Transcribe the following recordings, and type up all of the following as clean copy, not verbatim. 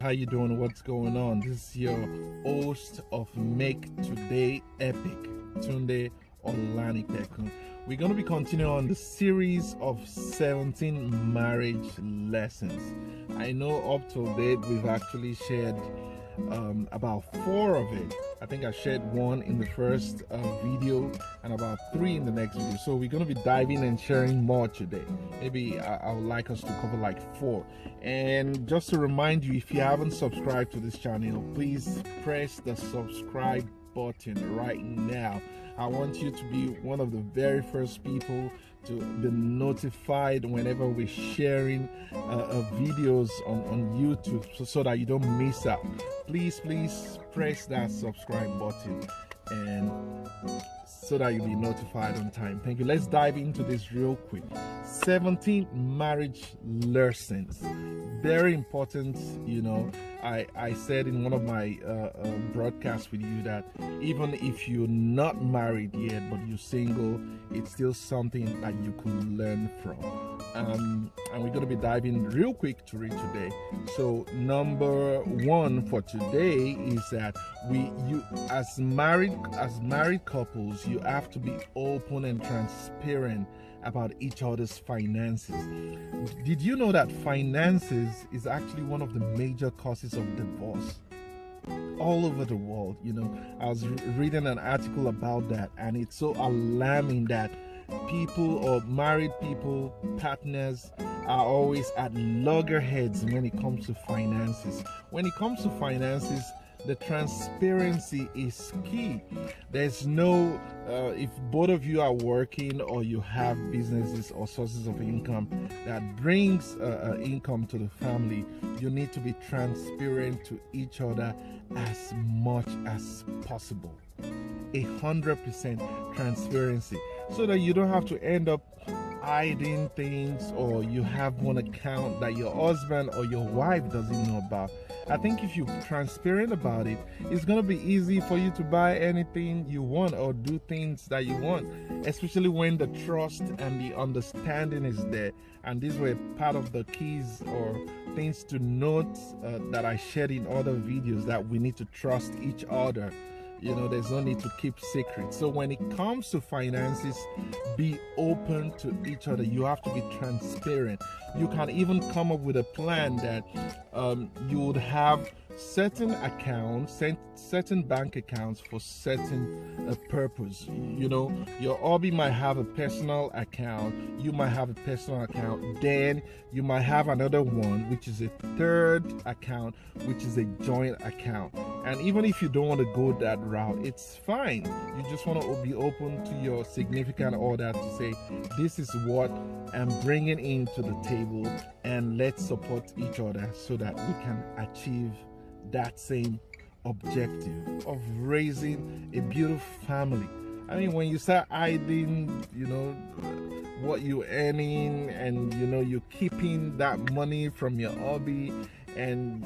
How you doing? What's going on? This is your host of Make Today Epic, Tunde Olanipekun. We're going to be continuing on the series of 17 marriage lessons. I know up to date we've actually shared about 4 of it. I think I shared 1 in the first video and about 3 in the next video. So we're going to be diving and sharing more today. Maybe I would like us to cover like 4. And just to remind you, if you haven't subscribed to this channel, please press the subscribe button right now. I want you to be one of the very first people to be notified whenever we're sharing videos on YouTube, so that you don't miss out. Please press that subscribe button and so that you'll be notified on time. Thank you. Let's dive into this real quick. 17 marriage lessons. Very important. You know, I said in one of my broadcasts with you that even if you're not married yet but you're single, it's still something that you can learn from. And we're going to be diving real quick to it today. So number 1 for today is that you as married couples, you have to be open and transparent about each other's finances. Did you know that finances is actually one of the major causes of divorce all over the world? You know, I was reading an article about that, and it's so alarming that people, or married people, partners, are always at loggerheads when it comes to finances. When it comes to finances, the transparency is key. There's no if both of you are working or you have businesses or sources of income that brings income to the family, you need to be transparent to each other as much as possible. 100% transparency, so that you don't have to end up hiding things, or you have one account that your husband or your wife doesn't know about. I think if you're transparent about it, it's going to be easy for you to buy anything you want or do things that you want, especially when the trust and the understanding is there. And these were part of the keys or things to note that I shared in other videos, that we need to trust each other. You know, there's no need to keep secrets. So when it comes to finances, be open to each other. You have to be transparent. You can even come up with a plan that you would have certain accounts, certain bank accounts for certain purpose. You know, your hubby might have a personal account, you might have a personal account, then you might have another one which is a third account, which is a joint account. And even if you don't want to go that route, it's fine. You just want to be open to your significant other to say, this is what I'm bringing into the table, and let's support each other so that we can achieve that same objective of raising a beautiful family. I mean, when you start hiding, you know, what you're earning, and you know, you're keeping that money from your hobby, and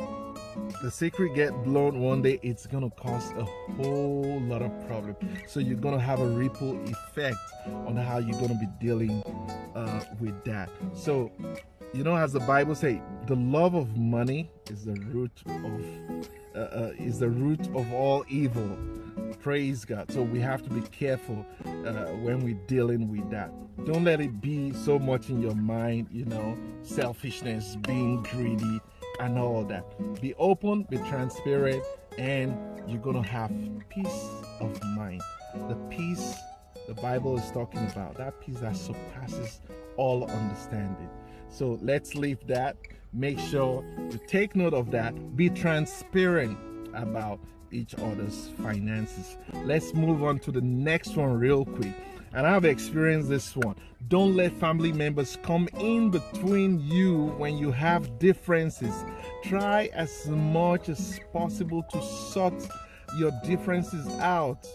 the secret get blown one day, it's gonna cause a whole lot of problems. So you're gonna have a ripple effect on how you're gonna be dealing with that. So, you know, as the Bible says, the love of money is the root of all evil. Praise God. So we have to be careful when we're dealing with that. Don't let it be so much in your mind, you know, selfishness, being greedy, and all that. Be open, be transparent, and you're gonna have peace of mind. The peace the Bible is talking about, that peace that surpasses all understanding. So let's leave that. Make sure to take note of that. Be transparent about each other's finances. Let's move on to the next one real quick. And I've experienced this one. Don't let family members come in between you when you have differences. Try as much as possible to sort your differences out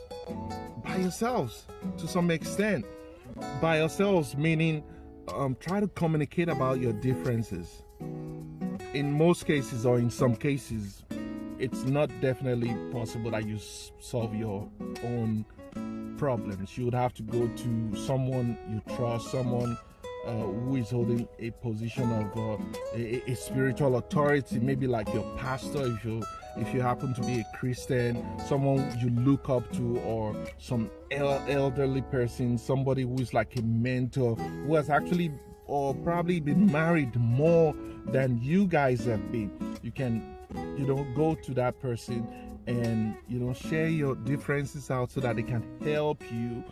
by yourselves, to some extent. By yourselves, meaning try to communicate about your differences. In most cases, or in some cases, it's not definitely possible that you solve your own problems. You would have to go to someone you trust, someone who is holding a position of a spiritual authority, maybe like your pastor, if you happen to be a Christian, someone you look up to, or some elderly person, somebody who is like a mentor, who has actually or probably been married more than you guys have been. You can, go to that person and, share your differences out so that they can help you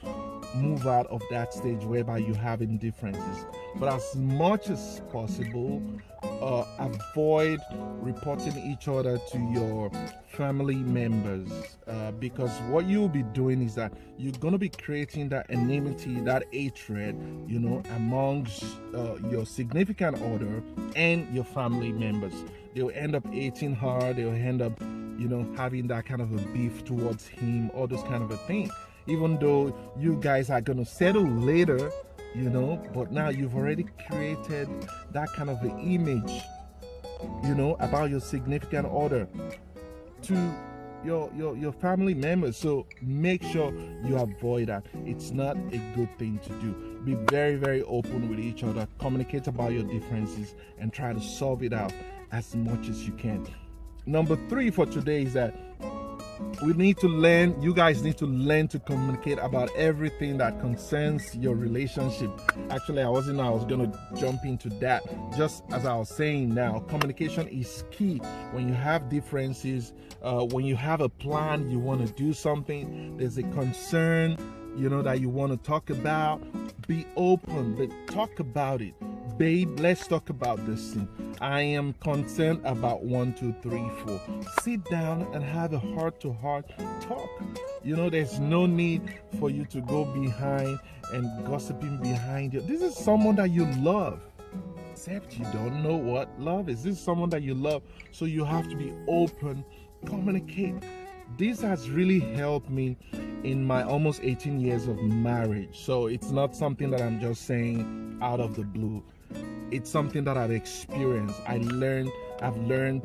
move out of that stage whereby you're having differences. But as much as possible, avoid reporting each other to your family members, because what you'll be doing is that you're going to be creating that enmity, that hatred, amongst your significant other and your family members. They'll end up hating her, they'll end up having that kind of a beef towards him, all those kind of a thing, even though you guys are going to settle later, but now you've already created that kind of an image, about your significant other to your family members. So make sure you avoid that. It's not a good thing to do. Be very, very open with each other, communicate about your differences, and try to solve it out as much as you can. Number 3 for today is that you guys need to learn to communicate about everything that concerns your relationship. Actually, I was going to jump into that. Just as I was saying now, communication is key. When you have differences, when you have a plan, you want to do something, there's a concern, that you want to talk about, be open, but talk about it. Babe, let's talk about this thing. I am concerned about 1, 2, 3, 4. Sit down and have a heart-to-heart talk. There's no need for you to go behind and gossiping behind you. This is someone that you love, except you don't know what love is. This is someone that you love, so you have to be open, communicate. This has really helped me in my almost 18 years of marriage. So it's not something that I'm just saying out of the blue. It's something that I've experienced. I've learned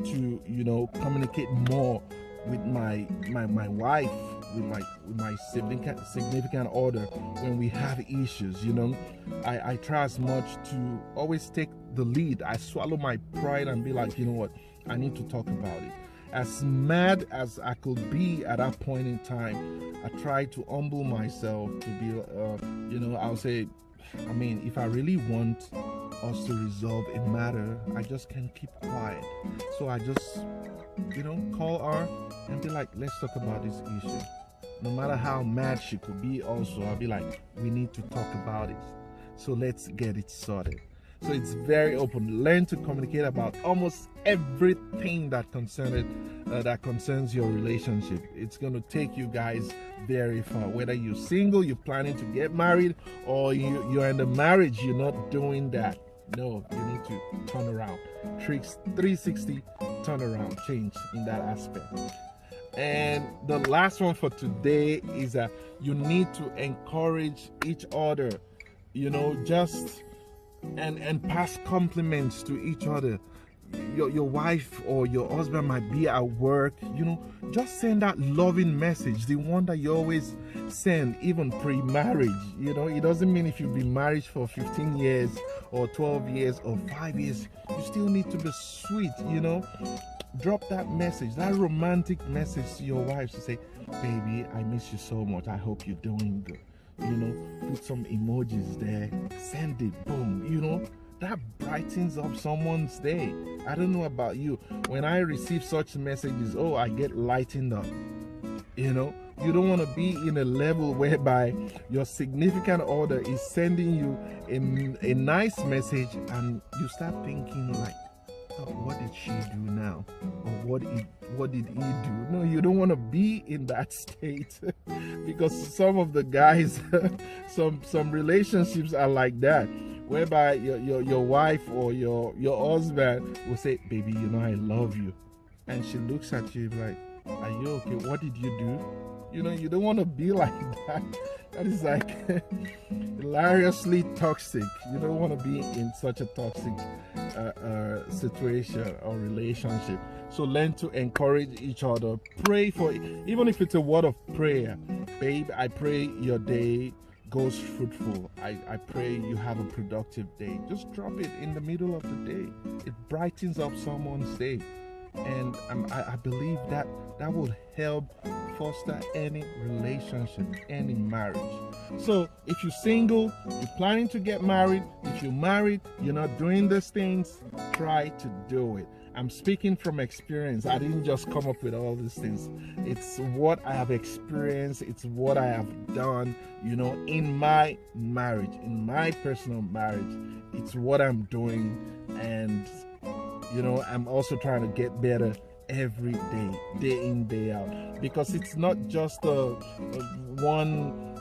to, communicate more with my wife, with my significant other when we have issues. I try as much to always take the lead. I swallow my pride and be like, you know what, I need to talk about it. As mad as I could be at that point in time, I try to humble myself to be, I'll say, if I really want us to resolve a matter, I just can't keep quiet. So I just, call her and be like, let's talk about this issue. No matter how mad she could be also, I'll be like, we need to talk about it. So let's get it sorted. So it's very open. Learn to communicate about almost everything that concerns your relationship. It's going to take you guys very far. Whether you're single, you're planning to get married, or you're in a marriage, you're not doing that. No, you need to turn around. 360 turn around, change in that aspect. And the last one for today is that you need to encourage each other, just and pass compliments to each other. Your wife or your husband might be at work, just send that loving message, the one that you always send even pre-marriage. It doesn't mean if you've been married for 15 years or 12 years or 5 years, you still need to be sweet. Drop that message, that romantic message to your wife to say, baby, I miss you so much, I hope you're doing good. Put some emojis there, send it, boom. That brightens up someone's day. I don't know about you. When I receive such messages, I get lightened up. You don't want to be in a level whereby your significant other is sending you a nice message and you start thinking like, what did she do now? Or what did he do? No, you don't want to be in that state because some of the guys, some relationships are like that, whereby your wife or your husband will say, baby, I love you. And she looks at you like, are you okay? What did you do? You don't want to be like that. That is like hilariously toxic. You don't want to be in such a toxic situation or relationship. So learn to encourage each other. Pray for it. Even if it's a word of prayer. Babe, I pray your day goes fruitful. I pray you have a productive day. Just drop it in the middle of the day. It brightens up someone's day, and I believe that will help foster any relationship, any marriage. So if you're single, you're planning to get married, if you're married, you're not doing these things, try to do it. I'm speaking from experience. I didn't just come up with all these things. It's what I have experienced. It's what I have done, in my marriage, in my personal marriage. It's what I'm doing. And, I'm also trying to get better every day in, day out. Because it's not just a one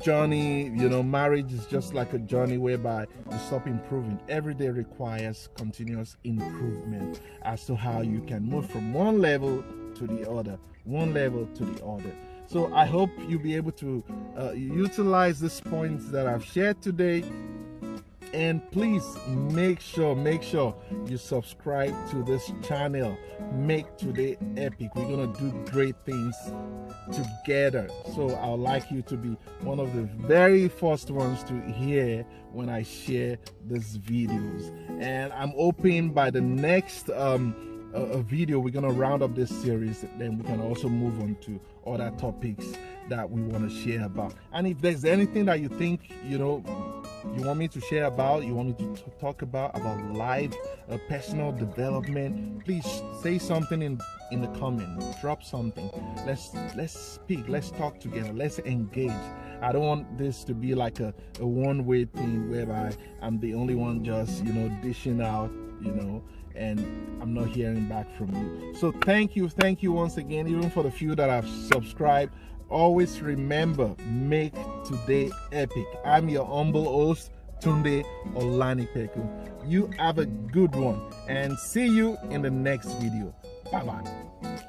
journey. Marriage is just like a journey whereby you stop improving. Every day requires continuous improvement as to how you can move from one level to the other. So I hope you'll be able to utilize these points that I've shared today. And please make sure you subscribe to this channel. Make today epic. We're gonna do great things together. So I'd like you to be one of the very first ones to hear when I share these videos. And I'm hoping by the next video we're gonna round up this series. Then we can also move on to other topics that we want to share about. And if there's anything that you think you want me to share about, you want me to talk about life, personal development, please say something in the comment. Drop something. Let's speak. Let's talk together. Let's engage. I don't want this to be like a one-way thing whereby I'm the only one just dishing out, and I'm not hearing back from you. So thank you once again, even for the few that have subscribed. Always remember, make today epic. I'm your humble host, Tunde Olanipeku. You have a good one, and see you in the next video. Bye bye.